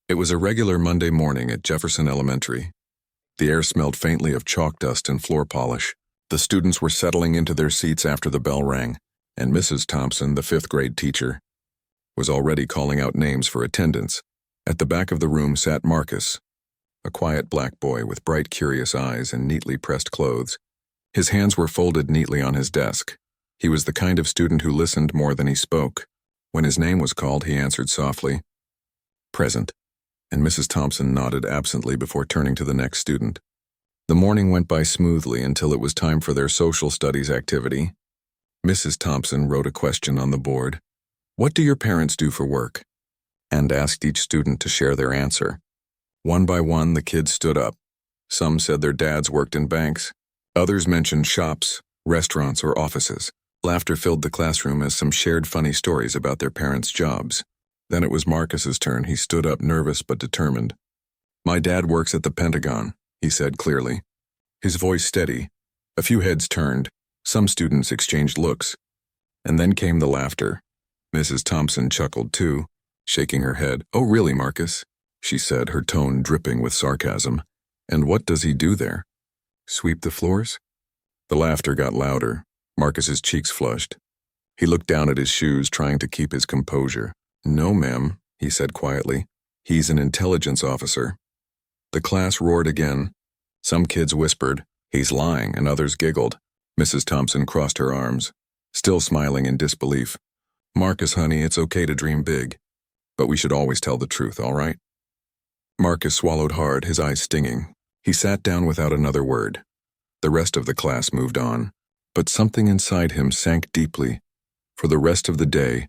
It was a regular Monday morning at Jefferson Elementary. The air smelled faintly of chalk dust and floor polish. The students were settling into their seats after the bell rang, and Mrs. Thompson, the fifth-grade teacher, was already calling out names for attendance. At the back of the room sat Marcus, a quiet black boy with bright, curious eyes and neatly pressed clothes. His hands were folded neatly on his desk. He was the kind of student who listened more than he spoke. When his name was called, he answered softly, "Present," and Mrs. Thompson nodded absently before turning to the next student. The morning went by smoothly until it was time for their social studies activity. Mrs. Thompson wrote a question on the board. "What do your parents do for work?" and asked each student to share their answer. One by one, the kids stood up. Some said their dads worked in banks. Others mentioned shops, restaurants, or offices. Laughter filled the classroom as some shared funny stories about their parents' jobs. Then it was Marcus's turn. He stood up, nervous but determined. "My dad works at the Pentagon," he said clearly. His voice steady. A few heads turned. Some students exchanged looks. And then came the laughter. Mrs. Thompson chuckled too, shaking her head. "Oh, really, Marcus?" she said, her tone dripping with sarcasm. "And what does he do there? Sweep the floors?" The laughter got louder. Marcus's cheeks flushed. He looked down at his shoes, trying to keep his composure. "No, ma'am," he said quietly. "He's an intelligence officer." The class roared again. Some kids whispered, "He's lying," and others giggled. Mrs. Thompson crossed her arms, still smiling in disbelief. "Marcus, honey, it's okay to dream big, but we should always tell the truth, all right?" Marcus swallowed hard, his eyes stinging. He sat down without another word. The rest of the class moved on, but something inside him sank deeply. For the rest of the day,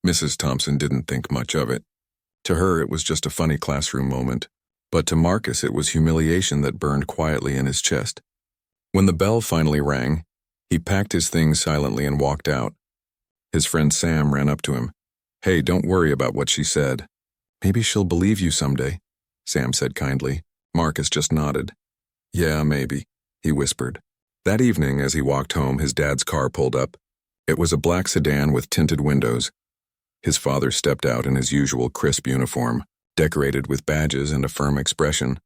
Mrs. Thompson didn't think much of it. To her, it was just a funny classroom moment, but to Marcus it was humiliation that burned quietly in his chest. When the bell finally rang, he packed his things silently and walked out. His friend Sam ran up to him. "Hey, don't worry about what she said. Maybe she'll believe you someday," Sam said kindly. Marcus just nodded. "Yeah, maybe," he whispered. That evening, as he walked home, his dad's car pulled up. It was a black sedan with tinted windows. His father stepped out in his usual crisp uniform, decorated with badges and a firm expression.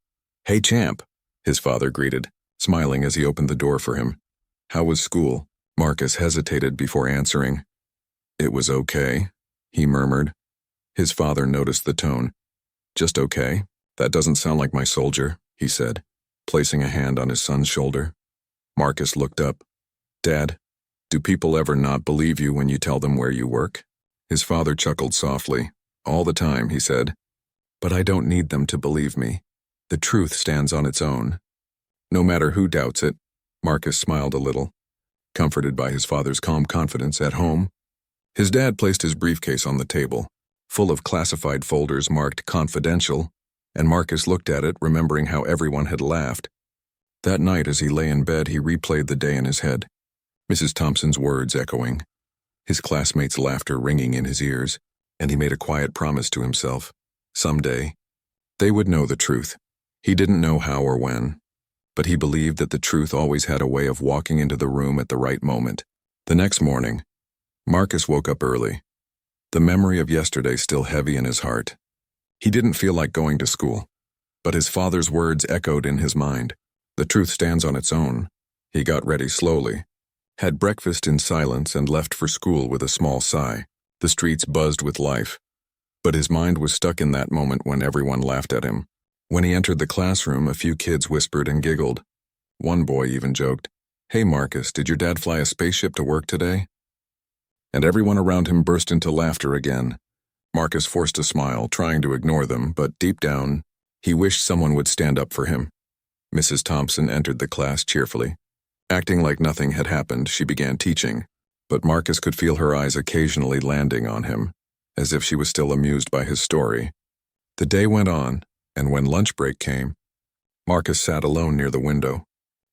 "Hey, champ," his father greeted, smiling as he opened the door for him. "How was school?" Marcus hesitated before answering. "It was okay," he murmured. His father noticed the tone. "Just okay? That doesn't sound like my soldier," he said, placing a hand on his son's shoulder. Marcus looked up. "Dad, do people ever not believe you when you tell them where you work?" His father chuckled softly. "All the time," he said. "But I don't need them to believe me. The truth stands on its own. No matter who doubts it." Marcus smiled a little, comforted by his father's calm confidence. At home, his dad placed his briefcase on the table, full of classified folders marked confidential, and Marcus looked at it, remembering how everyone had laughed. That night, as he lay in bed, he replayed the day in his head, Mrs. Thompson's words echoing, his classmates' laughter ringing in his ears, and he made a quiet promise to himself. Someday, they would know the truth. He didn't know how or when, but he believed that the truth always had a way of walking into the room at the right moment. The next morning, Marcus woke up early, the memory of yesterday still heavy in his heart. He didn't feel like going to school, but his father's words echoed in his mind. The truth stands on its own. He got ready slowly, had breakfast in silence, and left for school with a small sigh. The streets buzzed with life, but his mind was stuck in that moment when everyone laughed at him. When he entered the classroom, a few kids whispered and giggled. One boy even joked, "Hey Marcus, did your dad fly a spaceship to work today?" And everyone around him burst into laughter again. Marcus forced a smile, trying to ignore them, but deep down, he wished someone would stand up for him. Mrs. Thompson entered the class cheerfully. Acting like nothing had happened, she began teaching, but Marcus could feel her eyes occasionally landing on him, as if she was still amused by his story. The day went on, and when lunch break came, Marcus sat alone near the window,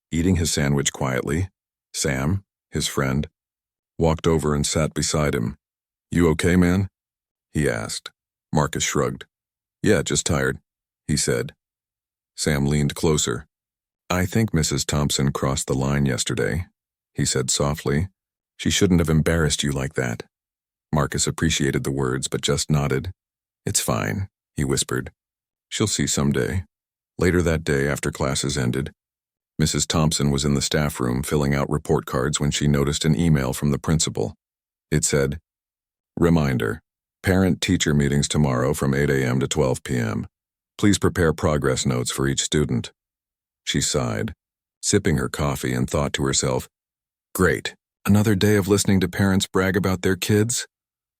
eating his sandwich quietly. Sam, his friend, walked over and sat beside him. "You okay, man?" he asked. Marcus shrugged. "Yeah, just tired," he said. Sam leaned closer. "I think Mrs. Thompson crossed the line yesterday," he said softly. "She shouldn't have embarrassed you like that." Marcus appreciated the words but just nodded. "It's fine," he whispered. She'll see someday. Later that day, after classes ended, Mrs. Thompson was in the staff room filling out report cards when she noticed an email from the principal. It said, "Reminder, parent-teacher meetings tomorrow from 8 a.m. to 12 p.m. Please prepare progress notes for each student." She sighed, sipping her coffee, and thought to herself, "Great, another day of listening to parents brag about their kids?"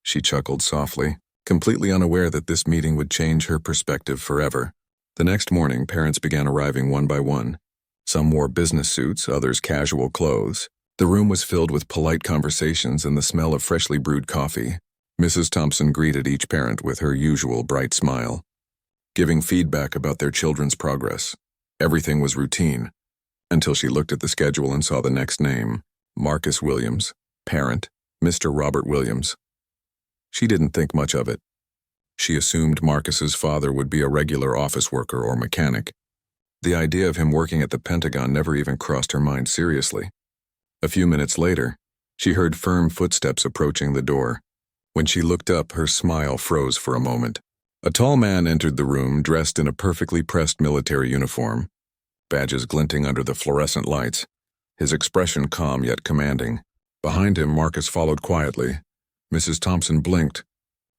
She chuckled softly, completely unaware that this meeting would change her perspective forever. The next morning, parents began arriving one by one. Some wore business suits, others casual clothes. The room was filled with polite conversations and the smell of freshly brewed coffee. Mrs. Thompson greeted each parent with her usual bright smile, giving feedback about their children's progress. Everything was routine, until she looked at the schedule and saw the next name, Marcus Williams, parent, Mr. Robert Williams. She didn't think much of it. She assumed Marcus's father would be a regular office worker or mechanic. The idea of him working at the Pentagon never even crossed her mind seriously. A few minutes later, she heard firm footsteps approaching the door. When she looked up, her smile froze for a moment. A tall man entered the room dressed in a perfectly pressed military uniform, badges glinting under the fluorescent lights, his expression calm yet commanding. Behind him, Marcus followed quietly. Mrs. Thompson blinked,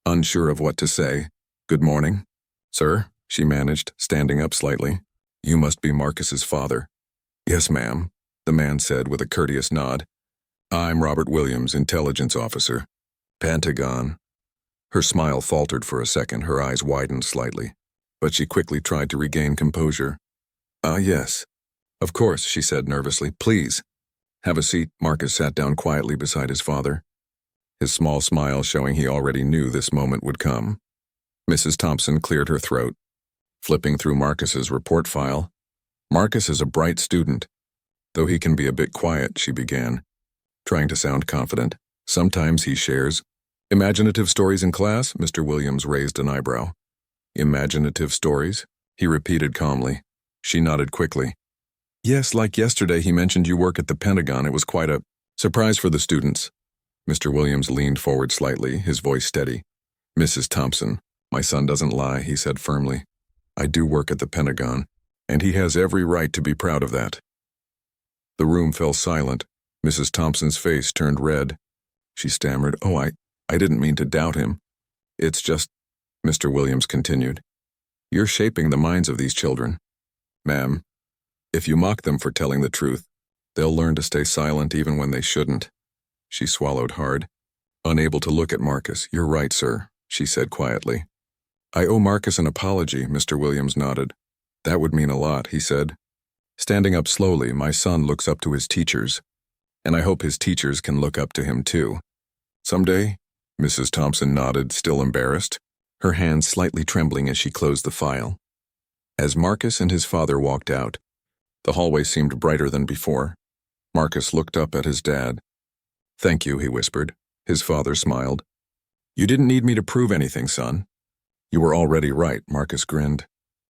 unsure of what to say. "Good morning, sir," she managed, standing up slightly. "You must be Marcus's father." "Yes, ma'am," the man said with a courteous nod. "I'm Robert Williams, intelligence officer. Pentagon." Her smile faltered for a second, her eyes widened slightly, but she quickly tried to regain composure. Yes. Of course," she said nervously. "Please. Have a seat." Marcus sat down quietly beside his father, his small smile showing he already knew this moment would come. Mrs. Thompson cleared her throat, flipping through Marcus's report file. "Marcus is a bright student, though he can be a bit quiet," she began, trying to sound confident. "Sometimes he shares imaginative stories in class." Mr. Williams raised an eyebrow. "Imaginative stories?" he repeated calmly. She nodded quickly. "Yes, like yesterday he mentioned you work at the Pentagon. It was quite a surprise for the students." Mr. Williams leaned forward slightly, his voice steady. "Mrs. Thompson, my son doesn't lie," he said firmly. "I do work at the Pentagon, and he has every right to be proud of that." The room fell silent. Mrs. Thompson's face turned red. She stammered, I didn't mean to doubt him. It's just," Mr. Williams continued, "you're shaping the minds of these children. Ma'am, if you mock them for telling the truth, they'll learn to stay silent even when they shouldn't." She swallowed hard, unable to look at Marcus. "You're right, sir," she said quietly. "I owe Marcus an apology," Mr. Williams nodded. "That would mean a lot," he said. Standing up slowly, "My son looks up to his teachers, and I hope his teachers can look up to him too. Someday?" Mrs. Thompson nodded, still embarrassed, her hands slightly trembling as she closed the file. As Marcus and his father walked out, the hallway seemed brighter than before. Marcus looked up at his dad. "Thank you," he whispered. His father smiled. "You didn't need me to prove anything, son." "You were already right," Marcus grinned,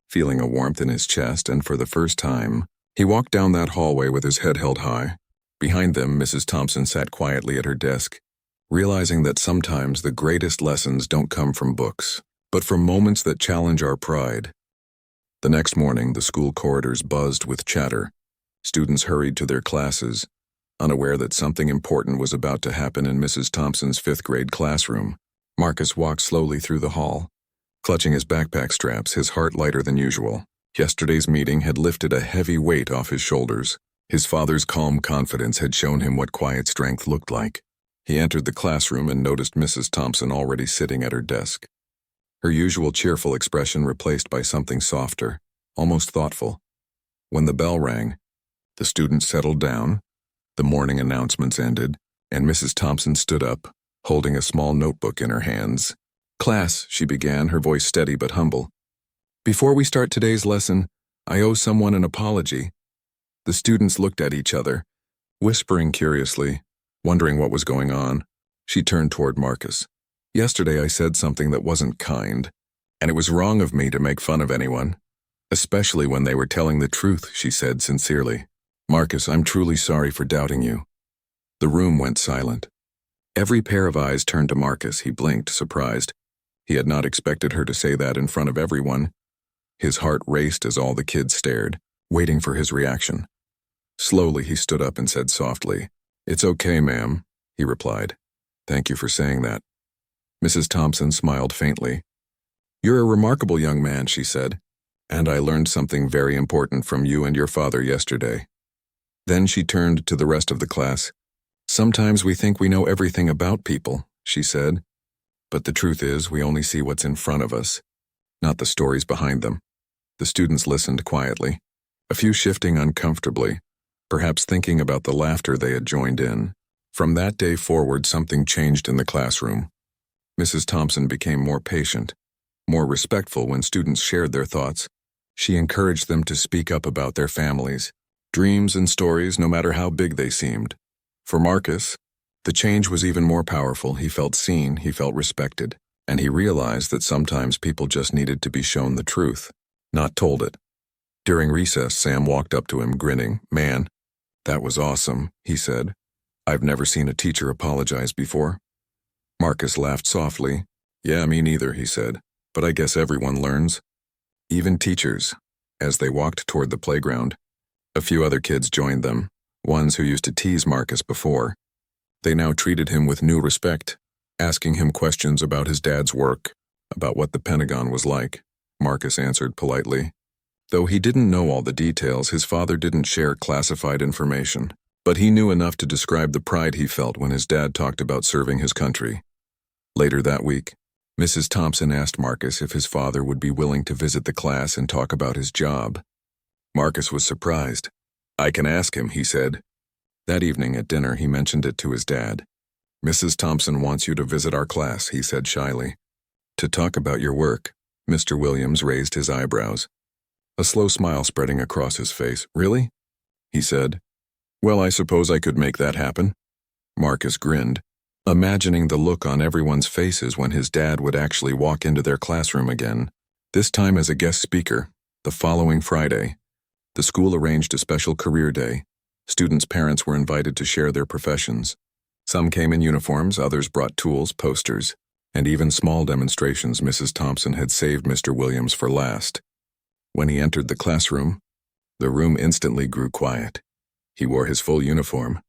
feeling a warmth in his chest, and for the first time, he walked down that hallway with his head held high. Behind them, Mrs. Thompson sat quietly at her desk, realizing that sometimes the greatest lessons don't come from books, but from moments that challenge our pride. The next morning, the school corridors buzzed with chatter. Students hurried to their classes, unaware that something important was about to happen in Mrs. Thompson's fifth-grade classroom. Marcus walked slowly through the hall, clutching his backpack straps, his heart lighter than usual. Yesterday's meeting had lifted a heavy weight off his shoulders. His father's calm confidence had shown him what quiet strength looked like. He entered the classroom and noticed Mrs. Thompson already sitting at her desk, her usual cheerful expression replaced by something softer, almost thoughtful. When the bell rang, the students settled down, the morning announcements ended, and Mrs. Thompson stood up, holding a small notebook in her hands. "Class," she began, her voice steady but humble. "Before we start today's lesson, I owe someone an apology." The students looked at each other, whispering curiously, wondering what was going on. She turned toward Marcus. "Yesterday I said something that wasn't kind, and it was wrong of me to make fun of anyone, especially when they were telling the truth," she said sincerely. "Marcus, I'm truly sorry for doubting you." The room went silent. Every pair of eyes turned to Marcus. He blinked, surprised. He had not expected her to say that in front of everyone. His heart raced as all the kids stared, waiting for his reaction. Slowly, he stood up and said softly, "It's okay, ma'am," he replied. "Thank you for saying that." Mrs. Thompson smiled faintly. "You're a remarkable young man," she said, "and I learned something very important from you and your father yesterday." Then she turned to the rest of the class. "Sometimes we think we know everything about people," she said, "but the truth is we only see what's in front of us, not the stories behind them." The students listened quietly, a few shifting uncomfortably, perhaps thinking about the laughter they had joined in. From that day forward, something changed in the classroom. Mrs. Thompson became more patient, more respectful when students shared their thoughts. She encouraged them to speak up about their families, dreams and stories, no matter how big they seemed. For Marcus, the change was even more powerful. He felt seen, he felt respected, and he realized that sometimes people just needed to be shown the truth, not told it. During recess, Sam walked up to him, grinning. "Man, that was awesome," he said. "I've never seen a teacher apologize before." Marcus laughed softly. "Yeah, me neither," he said, "but I guess everyone learns. Even teachers." As they walked toward the playground, a few other kids joined them, ones who used to tease Marcus before. They now treated him with new respect, asking him questions about his dad's work, about what the Pentagon was like. Marcus answered politely. Though he didn't know all the details, his father didn't share classified information, but he knew enough to describe the pride he felt when his dad talked about serving his country. Later that week, Mrs. Thompson asked Marcus if his father would be willing to visit the class and talk about his job. Marcus was surprised. "I can ask him," he said. That evening at dinner, he mentioned it to his dad. "Mrs. Thompson wants you to visit our class," he said shyly. "To talk about your work." Mr. Williams raised his eyebrows, a slow smile spreading across his face. "Really?" he said. "Well, I suppose I could make that happen." Marcus grinned, imagining the look on everyone's faces when his dad would actually walk into their classroom again, this time as a guest speaker. The following Friday, the school arranged a special career day. Students' parents were invited to share their professions. Some came in uniforms, others brought tools, posters, and even small demonstrations. Mrs. Thompson had saved Mr. Williams for last. When he entered the classroom, the room instantly grew quiet. He wore his full uniform,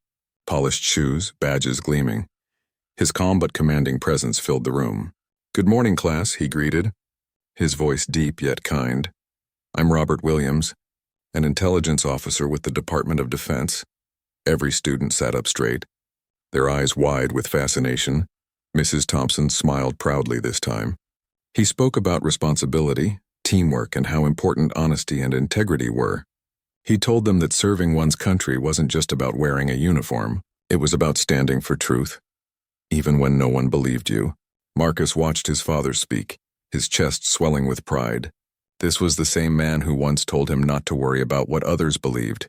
polished shoes, badges gleaming. His calm but commanding presence filled the room. "Good morning, class," he greeted, his voice deep yet kind. "I'm Robert Williams, an intelligence officer with the Department of Defense." Every student sat up straight, their eyes wide with fascination. Mrs. Thompson smiled proudly this time. He spoke about responsibility, teamwork, and how important honesty and integrity were. He told them that serving one's country wasn't just about wearing a uniform, it was about standing for truth, even when no one believed you. Marcus watched his father speak, his chest swelling with pride. This was the same man who once told him not to worry about what others believed,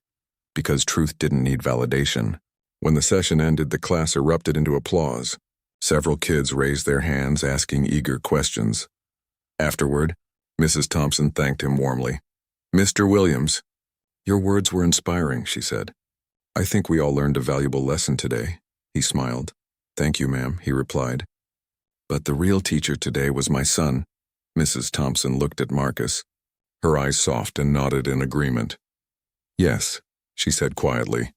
because truth didn't need validation. When the session ended, the class erupted into applause. Several kids raised their hands, asking eager questions. Afterward, Mrs. Thompson thanked him warmly. "Mr. Williams, your words were inspiring," she said. "I think we all learned a valuable lesson today." He smiled. "Thank you, ma'am," he replied. "But the real teacher today was my son." Mrs. Thompson looked at Marcus, her eyes soft and nodded in agreement. "Yes," she said quietly.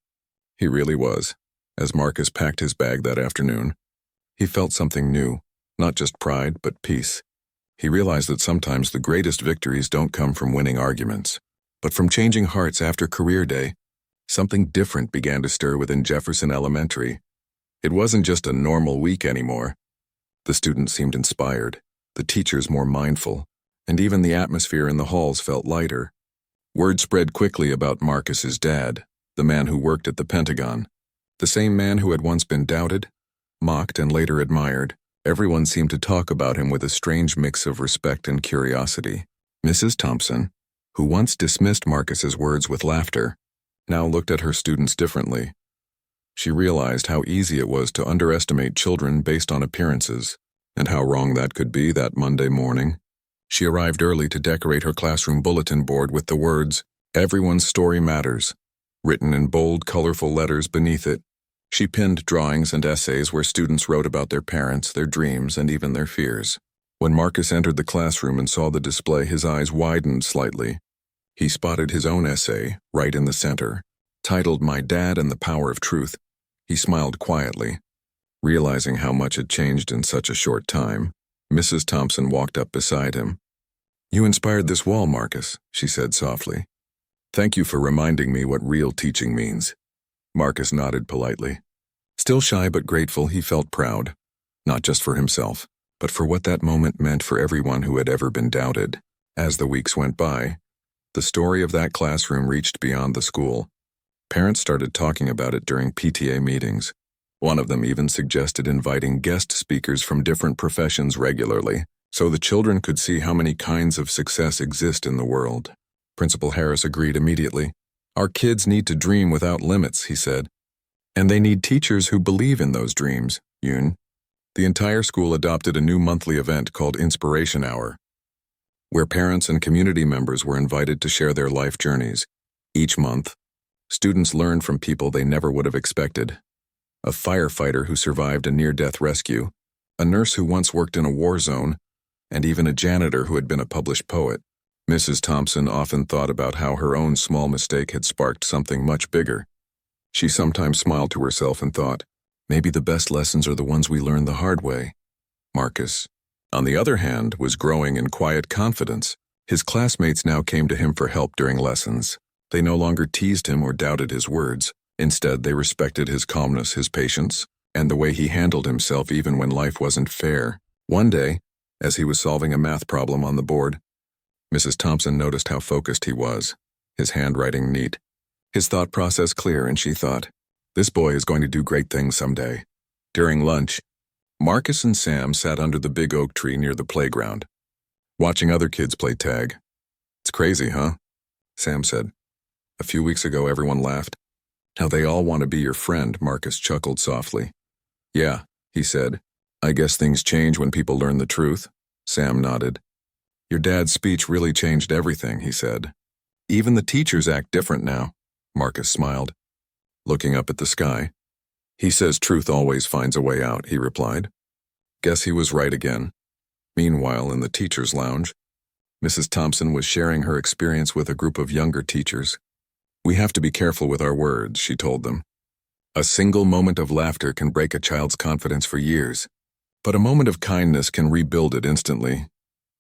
"He really was." As Marcus packed his bag that afternoon, he felt something new, not just pride, but peace. He realized that sometimes the greatest victories don't come from winning arguments, but from changing hearts. After career day, something different began to stir within Jefferson Elementary. It wasn't just a normal week anymore. The students seemed inspired, the teachers more mindful, and even the atmosphere in the halls felt lighter. Word spread quickly about Marcus's dad, the man who worked at the Pentagon, the same man who had once been doubted, mocked, and later admired. Everyone seemed to talk about him with a strange mix of respect and curiosity. Mrs. Thompson, who once dismissed Marcus's words with laughter, now looked at her students differently. She realized how easy it was to underestimate children based on appearances, and how wrong that could be. That Monday morning, she arrived early to decorate her classroom bulletin board with the words, "Everyone's story matters," written in bold, colorful letters beneath it. She pinned drawings and essays where students wrote about their parents, their dreams, and even their fears. When Marcus entered the classroom and saw the display, his eyes widened slightly. He spotted his own essay, right in the center, titled "My Dad and the Power of Truth." He smiled quietly. Realizing how much had changed in such a short time, Mrs. Thompson walked up beside him. "You inspired this wall, Marcus," she said softly. "Thank you for reminding me what real teaching means." Marcus nodded politely. Still shy but grateful, he felt proud, not just for himself, but for what that moment meant for everyone who had ever been doubted. As the weeks went by, the story of that classroom reached beyond the school. Parents started talking about it during PTA meetings. One of them even suggested inviting guest speakers from different professions regularly, so the children could see how many kinds of success exist in the world. Principal Harris agreed immediately. "Our kids need to dream without limits," he said. "And they need teachers who believe in those dreams, Yoon." The entire school adopted a new monthly event called Inspiration Hour, where parents and community members were invited to share their life journeys. Each month, students learned from people they never would have expected. A firefighter who survived a near-death rescue, a nurse who once worked in a war zone, and even a janitor who had been a published poet. Mrs. Thompson often thought about how her own small mistake had sparked something much bigger. She sometimes smiled to herself and thought, maybe the best lessons are the ones we learn the hard way. Marcus, on the other hand, was growing in quiet confidence. His classmates now came to him for help during lessons. They no longer teased him or doubted his words. Instead, they respected his calmness, his patience, and the way he handled himself even when life wasn't fair. One day, as he was solving a math problem on the board, Mrs. Thompson noticed how focused he was, his handwriting neat, his thought process clear, and she thought, this boy is going to do great things someday. During lunch, Marcus and Sam sat under the big oak tree near the playground, watching other kids play tag. "It's crazy, huh?" Sam said. "A few weeks ago, everyone laughed. Now they all want to be your friend," Marcus chuckled softly. "Yeah," he said. "I guess things change when people learn the truth." Sam nodded. "Your dad's speech really changed everything," he said. "Even the teachers act different now." Marcus smiled, looking up at the sky. "He says truth always finds a way out," he replied. Guess he was right again. Meanwhile, in the teacher's lounge, Mrs. Thompson was sharing her experience with a group of younger teachers. "We have to be careful with our words," she told them. "A single moment of laughter can break a child's confidence for years, but a moment of kindness can rebuild it instantly."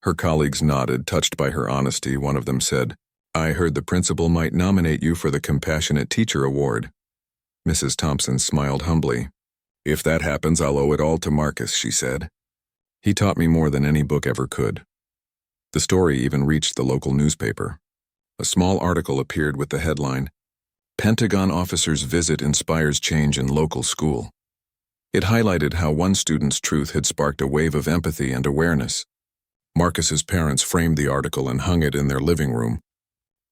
Her colleagues nodded, touched by her honesty. One of them said, "I heard the principal might nominate you for the Compassionate Teacher Award." Mrs. Thompson smiled humbly. "If that happens, I'll owe it all to Marcus," she said. "He taught me more than any book ever could." The story even reached the local newspaper. A small article appeared with the headline, "Pentagon Officer's Visit Inspires Change in Local School." It highlighted how one student's truth had sparked a wave of empathy and awareness. Marcus's parents framed the article and hung it in their living room.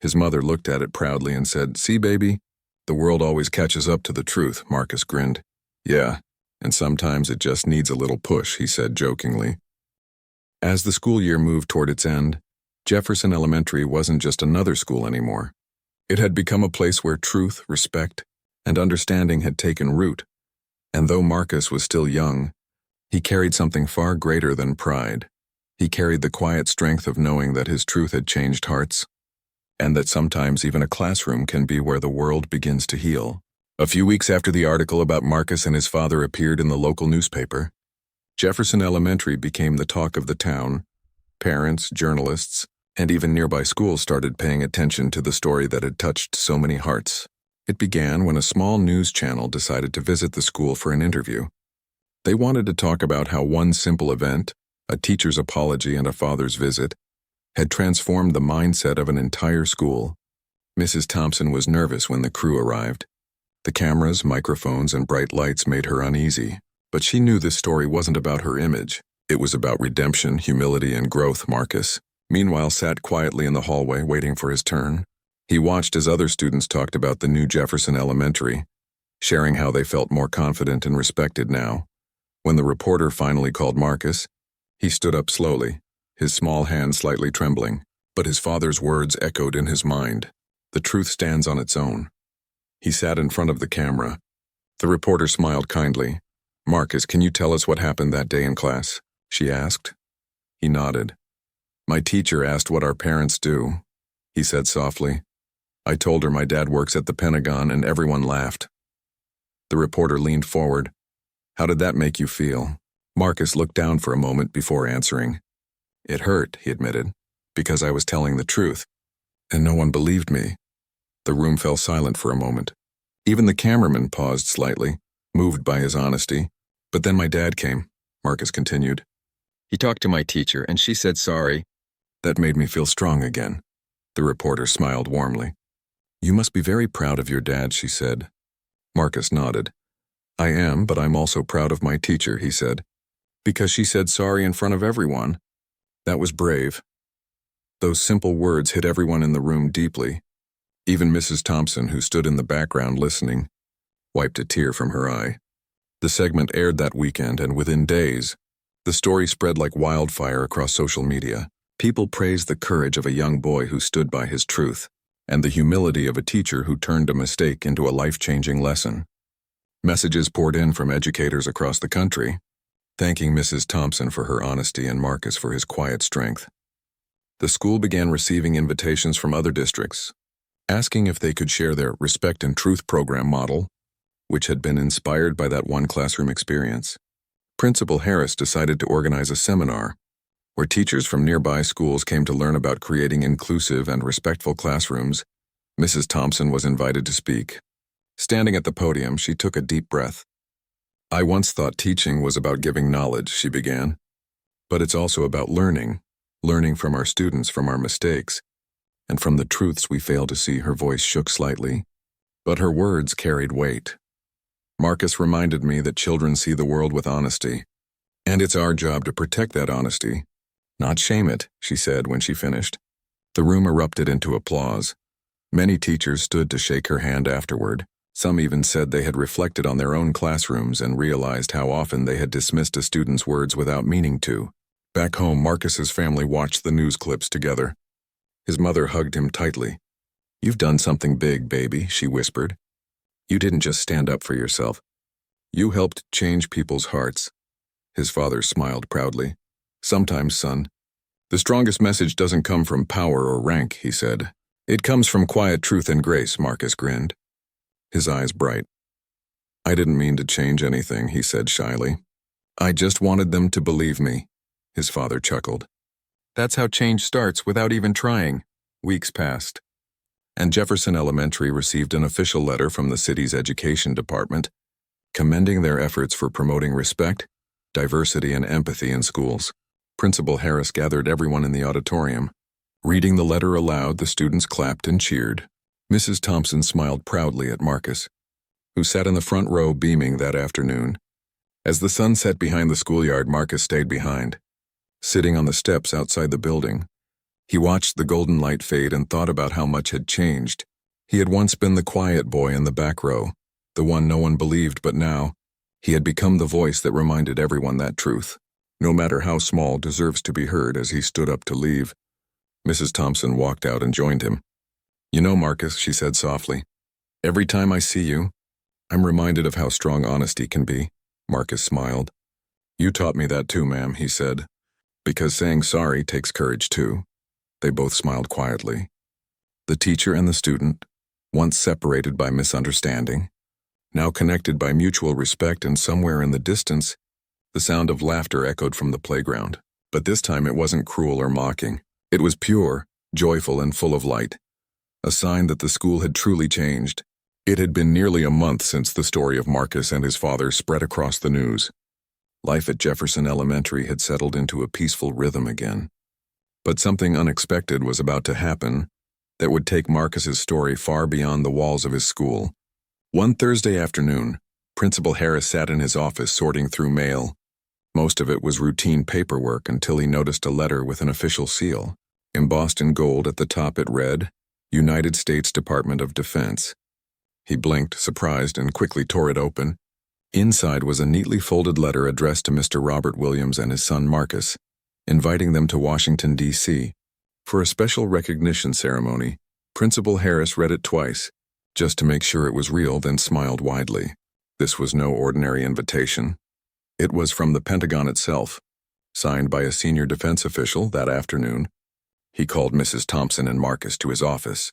His mother looked at it proudly and said, "See, baby, the world always catches up to the truth." Marcus grinned. "Yeah, and sometimes it just needs a little push," he said jokingly. As the school year moved toward its end, Jefferson Elementary wasn't just another school anymore. It had become a place where truth, respect, and understanding had taken root. And though Marcus was still young, he carried something far greater than pride. He carried the quiet strength of knowing that his truth had changed hearts, and that sometimes even a classroom can be where the world begins to heal. A few weeks after the article about Marcus and his father appeared in the local newspaper, Jefferson Elementary became the talk of the town. Parents, journalists, and even nearby schools started paying attention to the story that had touched so many hearts. It began when a small news channel decided to visit the school for an interview. They wanted to talk about how one simple event, a teacher's apology and a father's visit, had transformed the mindset of an entire school. Mrs. Thompson was nervous when the crew arrived. The cameras, microphones, and bright lights made her uneasy, but she knew this story wasn't about her image. It was about redemption, humility, and growth. Marcus, meanwhile, sat quietly in the hallway waiting for his turn. He watched as other students talked about the new Jefferson Elementary, sharing how they felt more confident and respected now. When the reporter finally called Marcus, he stood up slowly, his small hand slightly trembling, but his father's words echoed in his mind. The truth stands on its own. He sat in front of the camera. The reporter smiled kindly. "Marcus, can you tell us what happened that day in class?" she asked. He nodded. My teacher asked what our parents do, he said softly. I told her my dad works at the Pentagon and everyone laughed. The reporter leaned forward. How did that make you feel? Marcus looked down for a moment before answering. It hurt, he admitted, because I was telling the truth, and no one believed me. The room fell silent for a moment. Even the cameraman paused slightly, moved by his honesty. But then my dad came, Marcus continued. He talked to my teacher, and she said sorry. That made me feel strong again. The reporter smiled warmly. You must be very proud of your dad, she said. Marcus nodded. I am, but I'm also proud of my teacher, he said. Because she said sorry in front of everyone. That was brave. Those simple words hit everyone in the room deeply. Even Mrs. Thompson, who stood in the background listening, wiped a tear from her eye. The segment aired that weekend, and within days, the story spread like wildfire across social media. People praised the courage of a young boy who stood by his truth, and the humility of a teacher who turned a mistake into a life-changing lesson. Messages poured in from educators across the country, thanking Mrs. Thompson for her honesty and Marcus for his quiet strength. The school began receiving invitations from other districts, asking if they could share their Respect and Truth program model, which had been inspired by that one classroom experience. Principal Harris decided to organize a seminar where teachers from nearby schools came to learn about creating inclusive and respectful classrooms. Mrs. Thompson was invited to speak. Standing at the podium, she took a deep breath. I once thought teaching was about giving knowledge, she began. But it's also about learning from our students, from our mistakes, and from the truths we fail to see. Her voice shook slightly, but her words carried weight. Marcus reminded me that children see the world with honesty, and it's our job to protect that honesty, not shame it, she said when she finished. The room erupted into applause. Many teachers stood to shake her hand afterward. Some even said they had reflected on their own classrooms and realized how often they had dismissed a student's words without meaning to. Back home, Marcus's family watched the news clips together. His mother hugged him tightly. You've done something big, baby, she whispered. You didn't just stand up for yourself. You helped change people's hearts. His father smiled proudly. Sometimes, son, the strongest message doesn't come from power or rank, he said. It comes from quiet truth and grace, Marcus grinned, his eyes bright. I didn't mean to change anything, he said shyly. I just wanted them to believe me, his father chuckled. That's how change starts without even trying. Weeks passed, and Jefferson Elementary received an official letter from the city's education department, commending their efforts for promoting respect, diversity, and empathy in schools. Principal Harris gathered everyone in the auditorium. Reading the letter aloud, the students clapped and cheered. Mrs. Thompson smiled proudly at Marcus, who sat in the front row beaming that afternoon. As the sun set behind the schoolyard, Marcus stayed behind. Sitting on the steps outside the building, he watched the golden light fade and thought about how much had changed. He had once been the quiet boy in the back row, the one no one believed, but now he had become the voice that reminded everyone that truth, no matter how small, deserves to be heard. As he stood up to leave, Mrs. Thompson walked out and joined him. You know, Marcus, she said softly, every time I see you, I'm reminded of how strong honesty can be. Marcus smiled. You taught me that too, ma'am, he said, because saying sorry takes courage too. They both smiled quietly. The teacher and the student, once separated by misunderstanding, now connected by mutual respect, and somewhere in the distance, the sound of laughter echoed from the playground. But this time it wasn't cruel or mocking. It was pure, joyful, and full of light, a sign that the school had truly changed. It had been nearly a month since the story of Marcus and his father spread across the news. Life at Jefferson Elementary had settled into a peaceful rhythm again. But something unexpected was about to happen that would take Marcus's story far beyond the walls of his school. One Thursday afternoon, Principal Harris sat in his office sorting through mail. Most of it was routine paperwork until he noticed a letter with an official seal. Embossed in gold at the top, it read, United States Department of Defense. He blinked, surprised, and quickly tore it open. Inside was a neatly folded letter addressed to Mr. Robert Williams and his son Marcus, inviting them to Washington, D.C. for a special recognition ceremony. Principal Harris read it twice, just to make sure it was real, then smiled widely. This was no ordinary invitation. It was from the Pentagon itself, signed by a senior defense official that afternoon. He called Mrs. Thompson and Marcus to his office.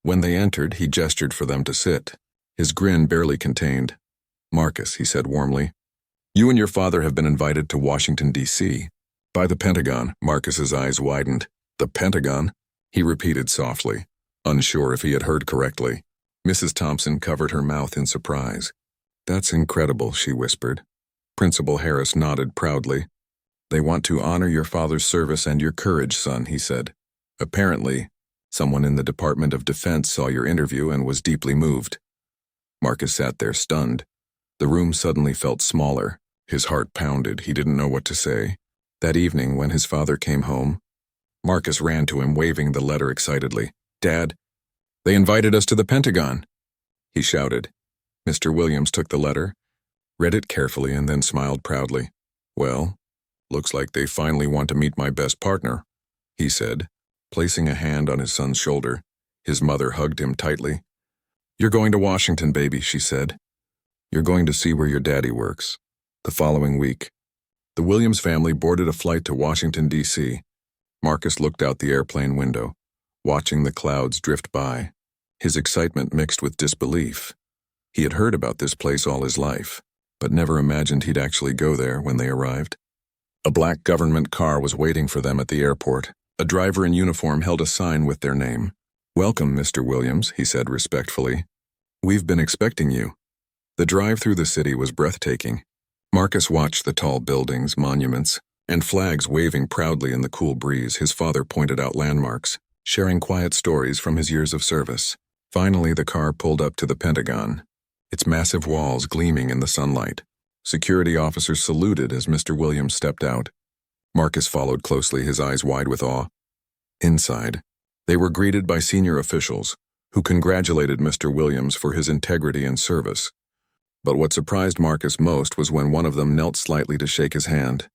When they entered, he gestured for them to sit. His grin barely contained. "Marcus," he said warmly, "you and your father have been invited to Washington, D.C. by the Pentagon." Marcus's eyes widened. "The Pentagon?" he repeated softly, unsure if he had heard correctly. Mrs. Thompson covered her mouth in surprise. "That's incredible," she whispered. Principal Harris nodded proudly. "They want to honor your father's service and your courage, son," he said. "Apparently, someone in the Department of Defense saw your interview and was deeply moved." Marcus sat there stunned. The room suddenly felt smaller. His heart pounded. He didn't know what to say. That evening, when his father came home, Marcus ran to him, waving the letter excitedly. "Dad, they invited us to the Pentagon," he shouted. Mr. Williams took the letter, read it carefully, and then smiled proudly. "Well, looks like they finally want to meet my best partner," he said, placing a hand on his son's shoulder. His mother hugged him tightly. "You're going to Washington, baby," she said. "You're going to see where your daddy works." The following week, the Williams family boarded a flight to Washington, D.C. Marcus looked out the airplane window, watching the clouds drift by. His excitement mixed with disbelief. He had heard about this place all his life, but never imagined he'd actually go there when they arrived. A black government car was waiting for them at the airport. A driver in uniform held a sign with their name. "Welcome, Mr. Williams," he said respectfully. "We've been expecting you." The drive through the city was breathtaking. Marcus watched the tall buildings, monuments, and flags waving proudly in the cool breeze. His father pointed out landmarks, sharing quiet stories from his years of service. Finally, the car pulled up to the Pentagon, its massive walls gleaming in the sunlight. Security officers saluted as Mr. Williams stepped out. Marcus followed closely, his eyes wide with awe. Inside, they were greeted by senior officials, who congratulated Mr. Williams for his integrity and service. But what surprised Marcus most was when one of them knelt slightly to shake his hand.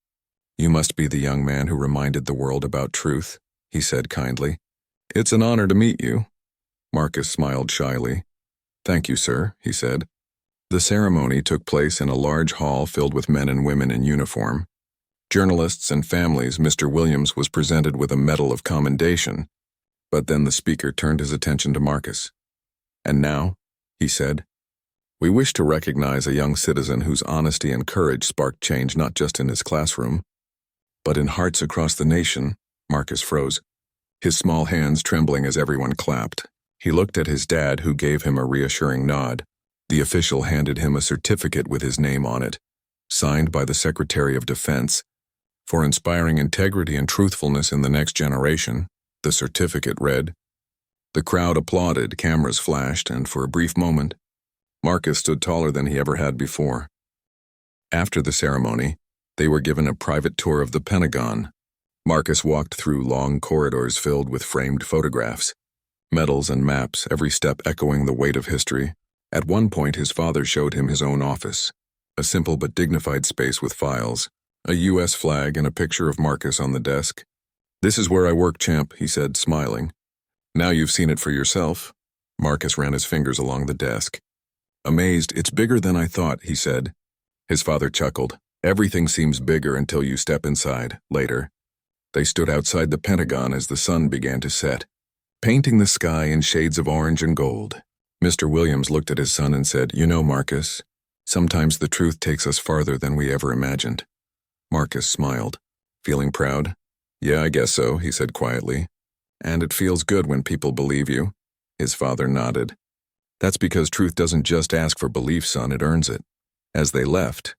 "You must be the young man who reminded the world about truth," he said kindly. "It's an honor to meet you." Marcus smiled shyly. "Thank you, sir," he said. The ceremony took place in a large hall filled with men and women in uniform. Journalists and families. Mr. Williams was presented with a medal of commendation, but then the speaker turned his attention to Marcus. "And now," he said, "we wish to recognize a young citizen whose honesty and courage sparked change not just in his classroom, but in hearts across the nation." Marcus froze, his small hands trembling as everyone clapped. He looked at his dad, who gave him a reassuring nod. The official handed him a certificate with his name on it, signed by the Secretary of Defense, for inspiring integrity and truthfulness in the next generation. The certificate read. The crowd applauded, cameras flashed, and for a brief moment, Marcus stood taller than he ever had before. After the ceremony, they were given a private tour of the Pentagon. Marcus walked through long corridors filled with framed photographs, medals and maps, every step echoing the weight of history. At one point, his father showed him his own office, a simple but dignified space with files, a U.S. flag, and a picture of Marcus on the desk. "This is where I work, champ," he said, smiling. "Now you've seen it for yourself." Marcus ran his fingers along the desk. Amazed, "It's bigger than I thought," he said. His father chuckled. "Everything seems bigger until you step inside." Later, they stood outside the Pentagon as the sun began to set, painting the sky in shades of orange and gold. Mr. Williams looked at his son and said, "You know, Marcus, sometimes the truth takes us farther than we ever imagined." Marcus smiled, feeling proud. "Yeah, I guess so," he said quietly. "And it feels good when people believe you." His father nodded. "That's because truth doesn't just ask for belief, son, it earns it." As they left,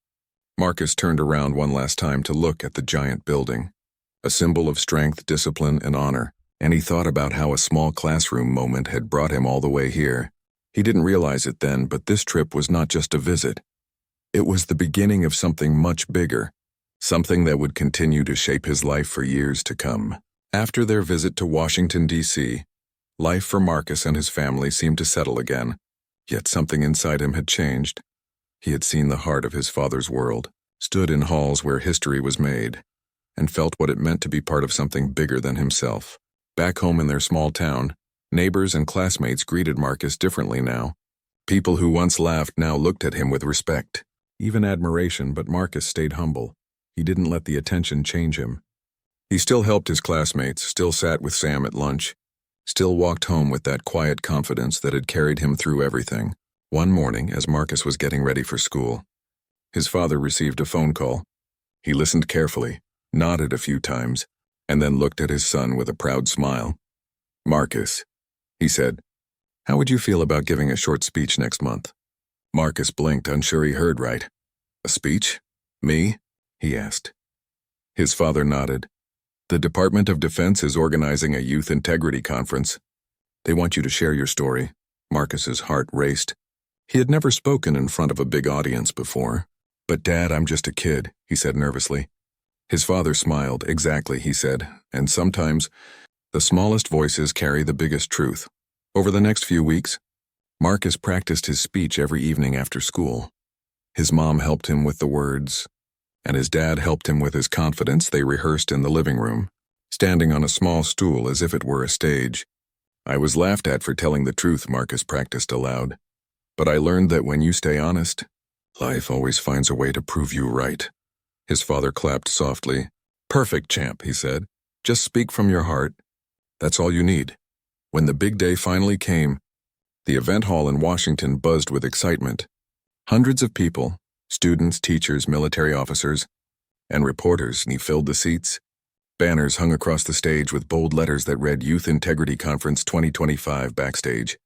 Marcus turned around one last time to look at the giant building, a symbol of strength, discipline, and honor, and he thought about how a small classroom moment had brought him all the way here. He didn't realize it then, but this trip was not just a visit. It was the beginning of something much bigger, something that would continue to shape his life for years to come. After their visit to Washington, D.C., life for Marcus and his family seemed to settle again, yet something inside him had changed. He had seen the heart of his father's world, stood in halls where history was made, and felt what it meant to be part of something bigger than himself. Back home in their small town, neighbors and classmates greeted Marcus differently now. People who once laughed now looked at him with respect, even admiration, but Marcus stayed humble. He didn't let the attention change him. He still helped his classmates, still sat with Sam at lunch, still walked home with that quiet confidence that had carried him through everything. One morning, as Marcus was getting ready for school, his father received a phone call. He listened carefully, nodded a few times, and then looked at his son with a proud smile. "Marcus," he said, "how would you feel about giving a short speech next month?" Marcus blinked, unsure he heard right. "A speech? Me?" he asked. His father nodded. "The Department of Defense is organizing a youth integrity conference. They want you to share your story." Marcus's heart raced. He had never spoken in front of a big audience before. "But Dad, I'm just a kid," he said nervously. His father smiled. "Exactly," he said, "and sometimes the smallest voices carry the biggest truth." Over the next few weeks, Marcus practiced his speech every evening after school. His mom helped him with the words, and his dad helped him with his confidence. They rehearsed in the living room, standing on a small stool as if it were a stage. "I was laughed at for telling the truth," Marcus practiced aloud. "But I learned that when you stay honest, life always finds a way to prove you right." His father clapped softly. "Perfect, champ," he said. "Just speak from your heart. That's all you need." When the big day finally came, the event hall in Washington buzzed with excitement. Hundreds of people, students, teachers, military officers, and reporters, filled the seats. Banners hung across the stage with bold letters that read Youth Integrity Conference 2025 backstage.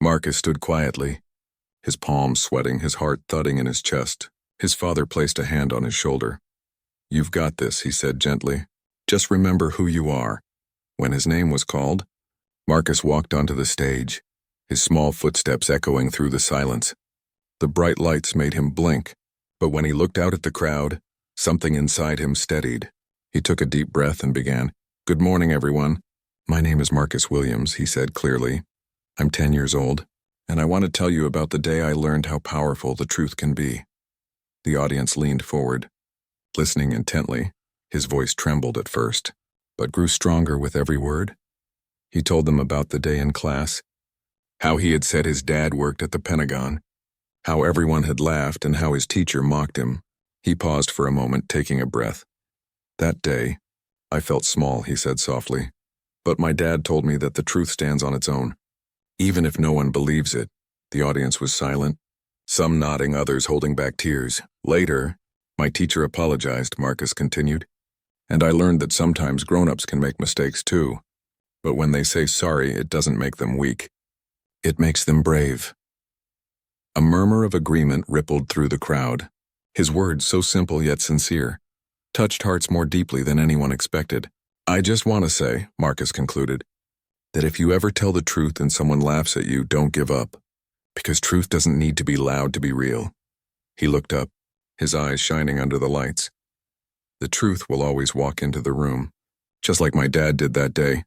Marcus stood quietly, his palms sweating, his heart thudding in his chest. His father placed a hand on his shoulder. "You've got this," he said gently. "Just remember who you are." When his name was called, Marcus walked onto the stage, his small footsteps echoing through the silence. The bright lights made him blink, but when he looked out at the crowd, something inside him steadied. He took a deep breath and began. "Good morning, everyone. My name is Marcus Williams," he said clearly. "I'm 10 years old, and I want to tell you about the day I learned how powerful the truth can be." The audience leaned forward, listening intently. His voice trembled at first, but grew stronger with every word. He told them about the day in class, how he had said his dad worked at the Pentagon, how everyone had laughed, and how his teacher mocked him. He paused for a moment, taking a breath. "That day, I felt small," he said softly, "but my dad told me that the truth stands on its own, even if no one believes it." The audience was silent, some nodding, others holding back tears. "Later, my teacher apologized," Marcus continued, "and I learned that sometimes grown-ups can make mistakes too. But when they say sorry, it doesn't make them weak. It makes them brave." A murmur of agreement rippled through the crowd. His words, so simple yet sincere, touched hearts more deeply than anyone expected. "I just want to say," Marcus concluded, "that if you ever tell the truth and someone laughs at you, don't give up, because truth doesn't need to be loud to be real." He looked up, his eyes shining under the lights. "The truth will always walk into the room, just like my dad did that day."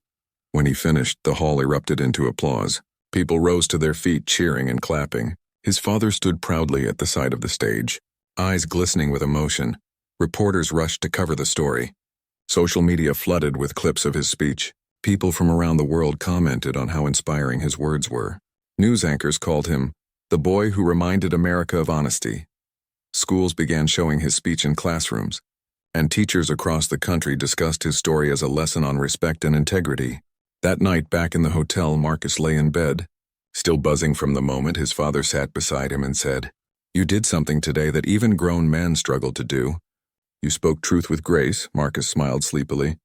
When he finished, the hall erupted into applause. People rose to their feet, cheering and clapping. His father stood proudly at the side of the stage, eyes glistening with emotion. Reporters rushed to cover the story. Social media flooded with clips of his speech. People from around the world commented on how inspiring his words were. News anchors called him the boy who reminded America of honesty. Schools began showing his speech in classrooms, and teachers across the country discussed his story as a lesson on respect and integrity. That night, back in the hotel, Marcus lay in bed. Still buzzing from the moment, his father sat beside him and said, "You did something today that even grown men struggle to do. You spoke truth with grace." Marcus smiled sleepily.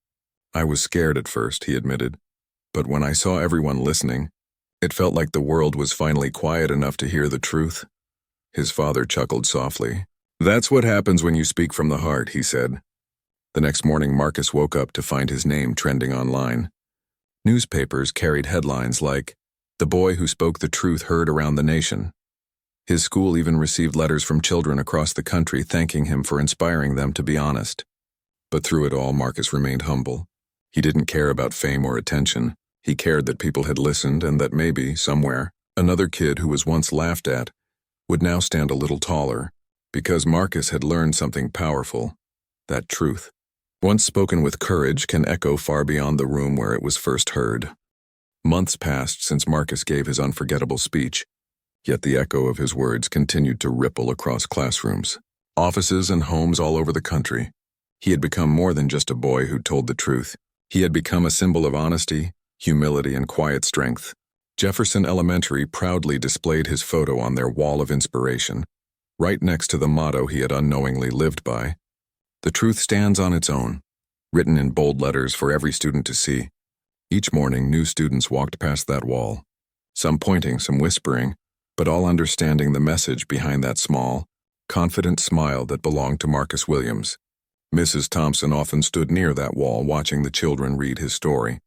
"I was scared at first," he admitted. "But when I saw everyone listening, it felt like the world was finally quiet enough to hear the truth." His father chuckled softly. "That's what happens when you speak from the heart," he said. The next morning, Marcus woke up to find his name trending online. Newspapers carried headlines like, "The boy who spoke the truth heard around the nation." His school even received letters from children across the country thanking him for inspiring them to be honest. But through it all, Marcus remained humble. He didn't care about fame or attention. He cared that people had listened and that maybe, somewhere, another kid who was once laughed at would now stand a little taller, because Marcus had learned something powerful, that truth, once spoken with courage, can echo far beyond the room where it was first heard. Months passed since Marcus gave his unforgettable speech, yet the echo of his words continued to ripple across classrooms. offices and homes all over the country. He had become more than just a boy who told the truth. He had become a symbol of honesty, humility, and quiet strength. Jefferson Elementary proudly displayed his photo on their wall of inspiration, right next to the motto he had unknowingly lived by. The truth stands on its own, written in bold letters for every student to see. Each morning, new students walked past that wall, some pointing, some whispering, but all understanding the message behind that small, confident smile that belonged to Marcus Williams. Mrs. Thompson often stood near that wall watching the children read his story.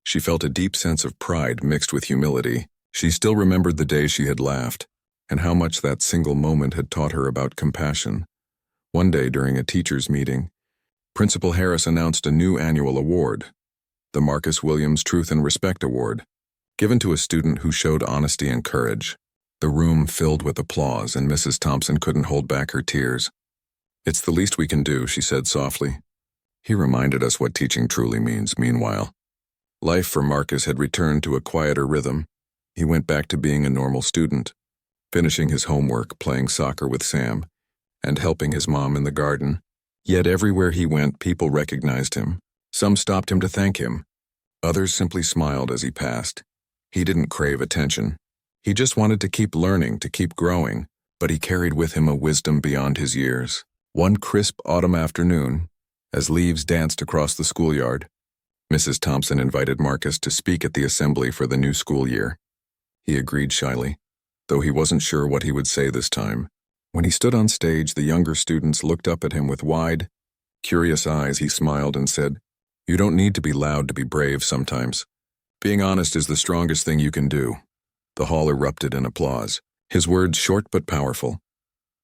She felt a deep sense of pride mixed with humility. She still remembered the day she had laughed, and how much that single moment had taught her about compassion. One day during a teachers' meeting, Principal Harris announced a new annual award, the Marcus Williams Truth and Respect Award, given to a student who showed honesty and courage. The room filled with applause, and Mrs. Thompson couldn't hold back her tears. "It's the least we can do," she said softly. He reminded us what teaching truly means. Meanwhile, life for Marcus had returned to a quieter rhythm. He went back to being a normal student, finishing his homework, playing soccer with Sam, and helping his mom in the garden. Yet everywhere he went, people recognized him. Some stopped him to thank him. Others simply smiled as he passed. He didn't crave attention. He just wanted to keep learning, to keep growing, but he carried with him a wisdom beyond his years. One crisp autumn afternoon, as leaves danced across the schoolyard, Mrs. Thompson invited Marcus to speak at the assembly for the new school year. He agreed shyly, though he wasn't sure what he would say this time. When he stood on stage, the younger students looked up at him with wide, curious eyes. He smiled and said, "You don't need to be loud to be brave sometimes. Being honest is the strongest thing you can do." The hall erupted in applause, his words short but powerful,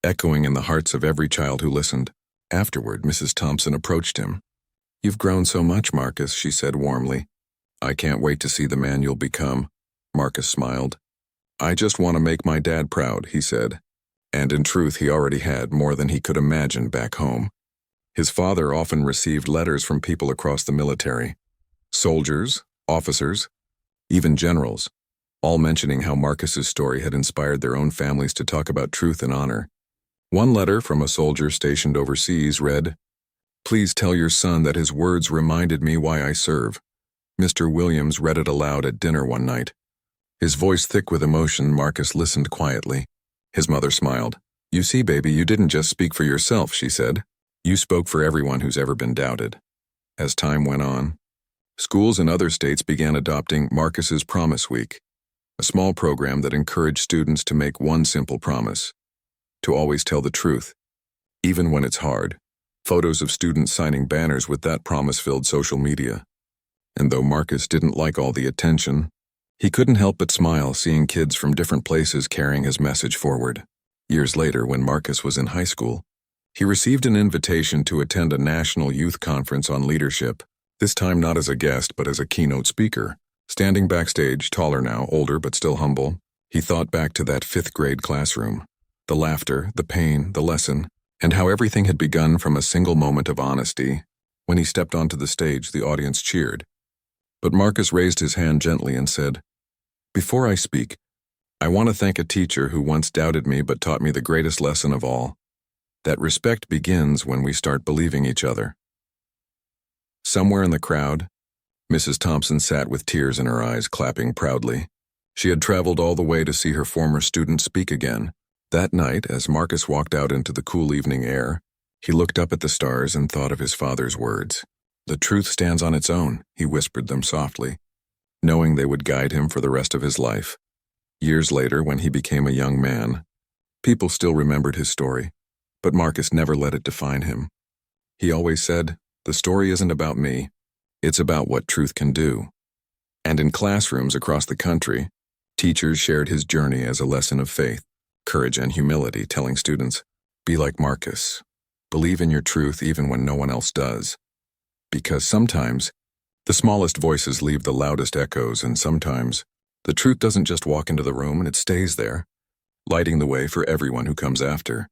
echoing in the hearts of every child who listened. Afterward, Mrs. Thompson approached him. "You've grown so much, Marcus," she said warmly. "I can't wait to see the man you'll become." Marcus smiled. "I just want to make my dad proud," he said. And in truth, he already had more than he could imagine back home. His father often received letters from people across the military, soldiers, officers, even generals, all mentioning how Marcus's story had inspired their own families to talk about truth and honor. One letter from a soldier stationed overseas read, "Please tell your son that his words reminded me why I serve." Mr. Williams read it aloud at dinner one night. His voice thick with emotion, Marcus listened quietly. His mother smiled. "You see, baby, you didn't just speak for yourself," she said. "You spoke for everyone who's ever been doubted." As time went on, schools in other states began adopting Marcus's Promise Week, a small program that encouraged students to make one simple promise: to always tell the truth, even when it's hard. Photos of students signing banners with that promise filled social media. And though Marcus didn't like all the attention, he couldn't help but smile seeing kids from different places carrying his message forward. Years later, when Marcus was in high school, he received an invitation to attend a national youth conference on leadership, this time not as a guest but as a keynote speaker. Standing backstage, taller now, older but still humble, he thought back to that fifth-grade classroom, the laughter, the pain, the lesson, and how everything had begun from a single moment of honesty. When he stepped onto the stage, the audience cheered. But Marcus raised his hand gently and said, "Before I speak, I want to thank a teacher who once doubted me but taught me the greatest lesson of all, that respect begins when we start believing each other." Somewhere in the crowd, Mrs. Thompson sat with tears in her eyes, clapping proudly. She had traveled all the way to see her former student speak again. That night, as Marcus walked out into the cool evening air, he looked up at the stars and thought of his father's words. "The truth stands on its own," he whispered them softly, knowing they would guide him for the rest of his life. Years later, when he became a young man, people still remembered his story, but Marcus never let it define him. He always said, "The story isn't about me, it's about what truth can do." And in classrooms across the country, teachers shared his journey as a lesson of faith, courage, and humility, telling students, "Be like Marcus. Believe in your truth even when no one else does." Because sometimes, the smallest voices leave the loudest echoes, and sometimes, the truth doesn't just walk into the room and it stays there, lighting the way for everyone who comes after.